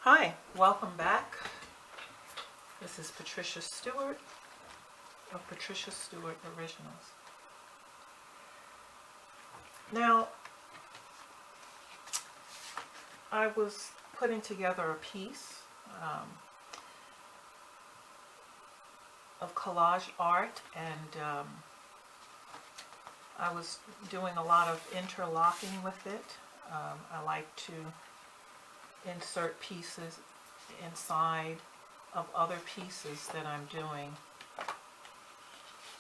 Hi, welcome back. This is Patricia Stuart of Patricia Stuart Originals. Now, I was putting together a piece of collage art, and I was doing a lot of interlocking with it. I like to insert pieces inside of other pieces that I'm doing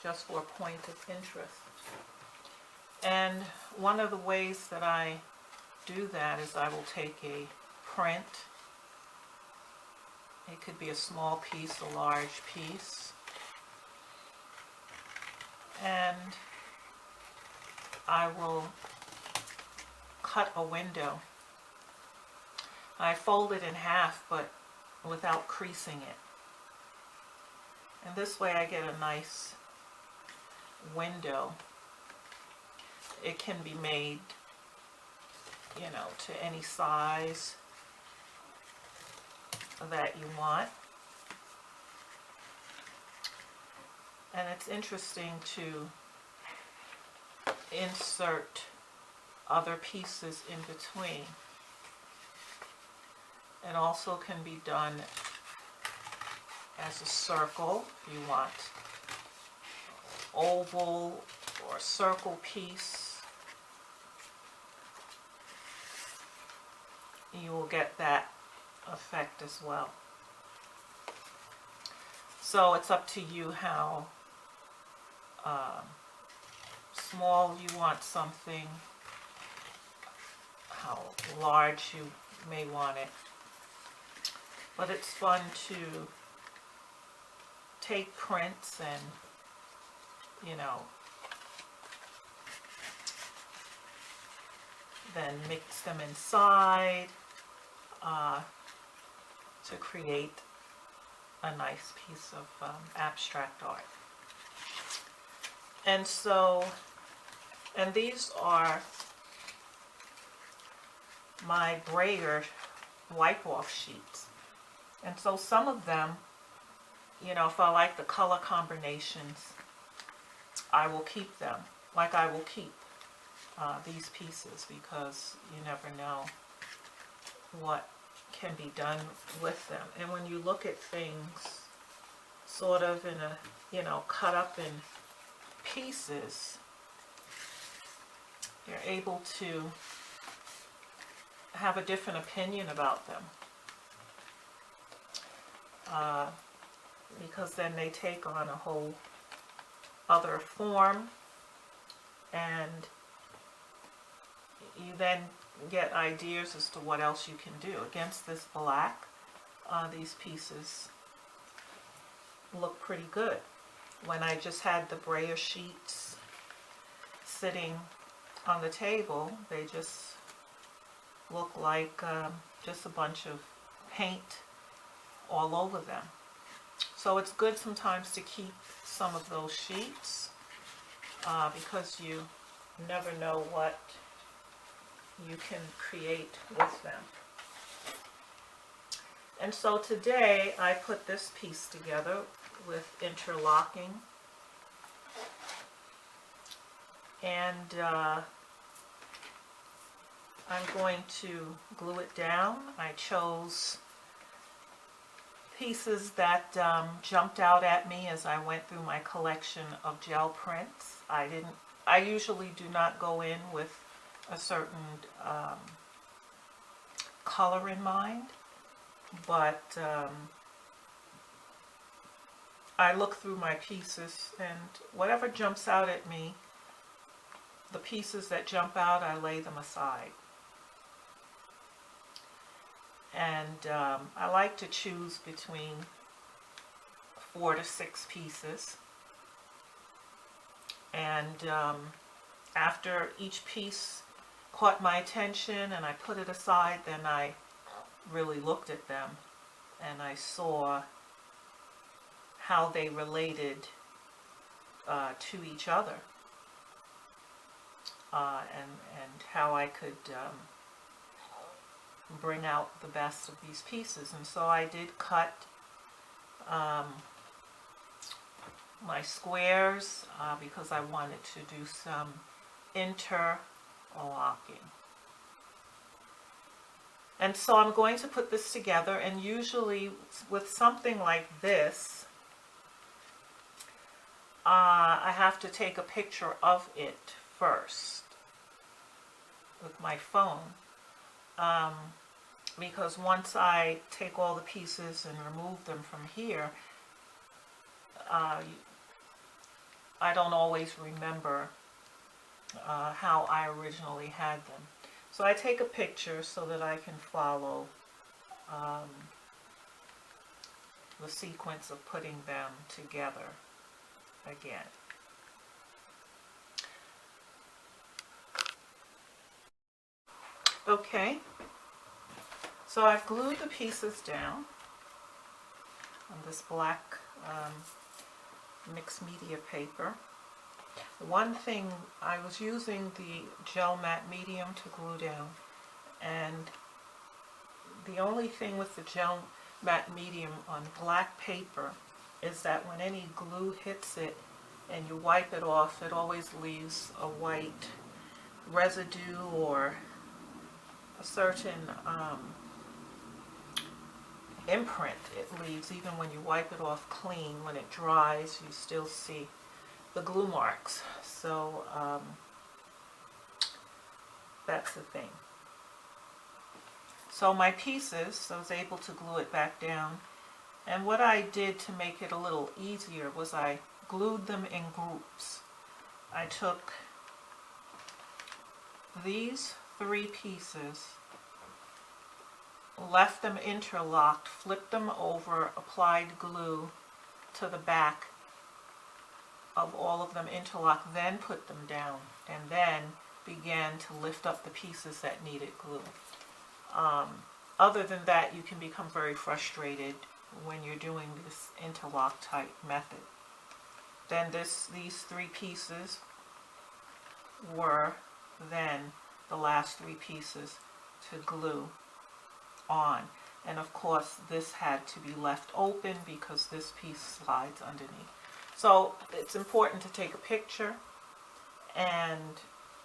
just for a point of interest. And one of the ways that I do that is I will take a print. It could be a small piece, a large piece, and I will cut a window. I fold it in half, but without creasing it. And this way I get a nice window. It can be made, to any size that you want. And it's interesting to insert other pieces in between. It also can be done as a circle if you want oval or circle piece. You will get that effect as well. So it's up to you how small you want something, how large you may want it. But it's fun to take prints and, then mix them inside to create a nice piece of abstract art. And so, and these are my brayer wipe-off sheets. And so some of them, if I like the color combinations, I will keep them. Like I will keep these pieces, because you never know what can be done with them. And when you look at things sort of in a, cut up in pieces, you're able to have a different opinion about them. Because then they take on a whole other form, and you then get ideas as to what else you can do. Against this black, these pieces look pretty good. When I just had the brayer sheets sitting on the table, they just look like just a bunch of paint all over them. So it's good sometimes to keep some of those sheets because you never know what you can create with them. And so today I put this piece together with interlocking, and I'm going to glue it down. I chose pieces that jumped out at me as I went through my collection of gel prints. I usually do not go in with a certain color in mind, but I look through my pieces, and whatever jumps out at me, the pieces that jump out, I lay them aside. And I like to choose between 4 to 6 pieces. And after each piece caught my attention and I put it aside, then I really looked at them and I saw how they related to each other, and how I could bring out the best of these pieces. And so I did cut my squares because I wanted to do some interlocking. And so I'm going to put this together, and usually with something like this, I have to take a picture of it first with my phone, because once I take all the pieces and remove them from here, I don't always remember how I originally had them. So I take a picture so that I can follow the sequence of putting them together again. Okay, so I've glued the pieces down on this black mixed media paper. One thing, I was using the gel matte medium to glue down, and the only thing with the gel matte medium on black paper is that when any glue hits it and you wipe it off, it always leaves a white residue or a certain imprint it leaves. Even when you wipe it off clean, when it dries, you still see the glue marks. So that's the thing. So my pieces, I was able to glue it back down, and what I did to make it a little easier was I glued them in groups. I took these 3 pieces, left them interlocked, flipped them over, applied glue to the back of all of them interlocked, then put them down, and then began to lift up the pieces that needed glue. Other than that, you can become very frustrated when you're doing this interlock type method. Then these 3 pieces were then the last 3 pieces to glue on. And of course this had to be left open because this piece slides underneath. So it's important to take a picture and,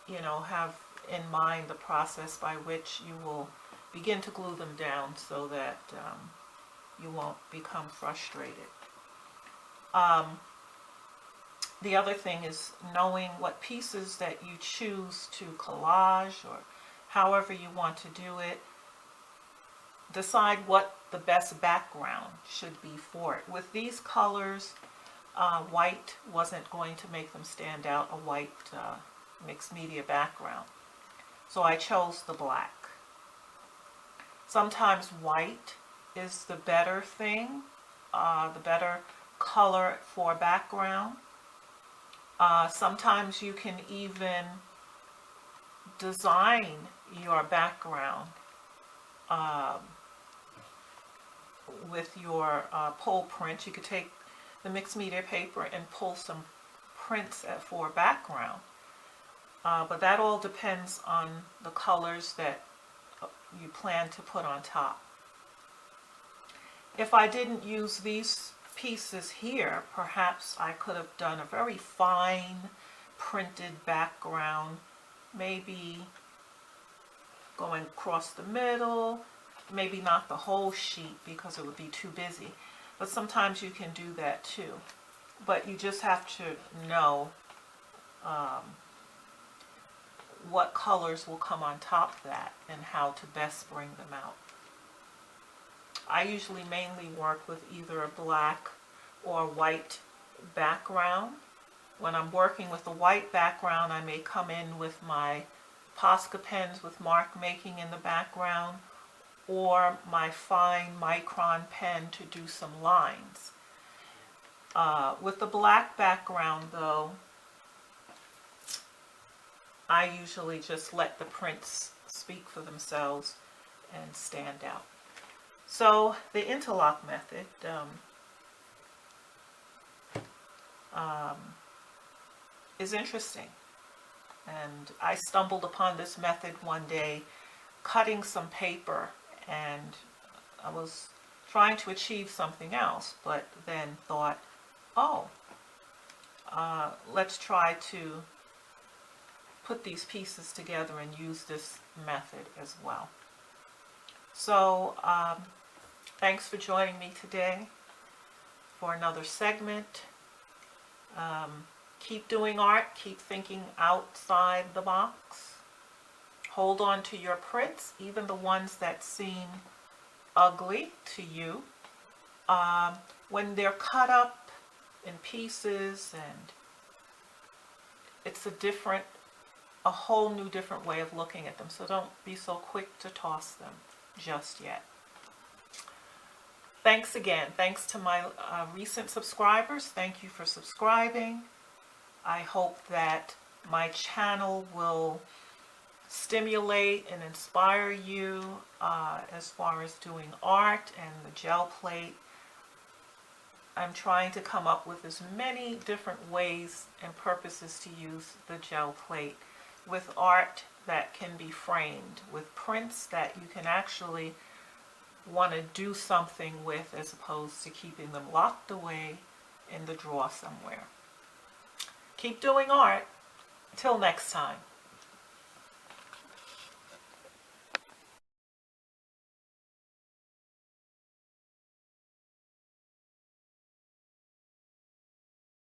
you know, have in mind the process by which you will begin to glue them down so that you won't become frustrated. The other thing is knowing what pieces that you choose to collage, or however you want to do it. Decide what the best background should be for it. With these colors, white wasn't going to make them stand out, a white mixed media background. So I chose the black. Sometimes white is the better thing, the better color for background. Sometimes you can even design your background with your pole print. You could take the mixed media paper and pull some prints for background. But that all depends on the colors that you plan to put on top. If I didn't use these pieces here, perhaps I could have done a very fine printed background, maybe going across the middle, maybe not the whole sheet because it would be too busy. But sometimes you can do that too. But you just have to know what colors will come on top of that and how to best bring them out. I usually mainly work with either a black or white background. When I'm working with a white background, I may come in with my Posca pens with mark making in the background, or my fine micron pen to do some lines. With the black background though, I usually just let the prints speak for themselves and stand out. So the interlock method is interesting, and I stumbled upon this method one day cutting some paper, and I was trying to achieve something else, but then thought, oh, let's try to put these pieces together and use this method as well. So thanks for joining me today for another segment. Keep doing art, keep thinking outside the box. Hold on to your prints, even the ones that seem ugly to you. When they're cut up in pieces, and it's a whole new different way of looking at them. So don't be so quick to toss them just yet. Thanks again. Thanks to my recent subscribers. Thank you for subscribing. I hope that my channel will stimulate and inspire you as far as doing art and the gel plate. I'm trying to come up with as many different ways and purposes to use the gel plate, with art that can be framed, with prints that you can actually want to do something with, as opposed to keeping them locked away in the drawer somewhere. Keep doing art. Till next time.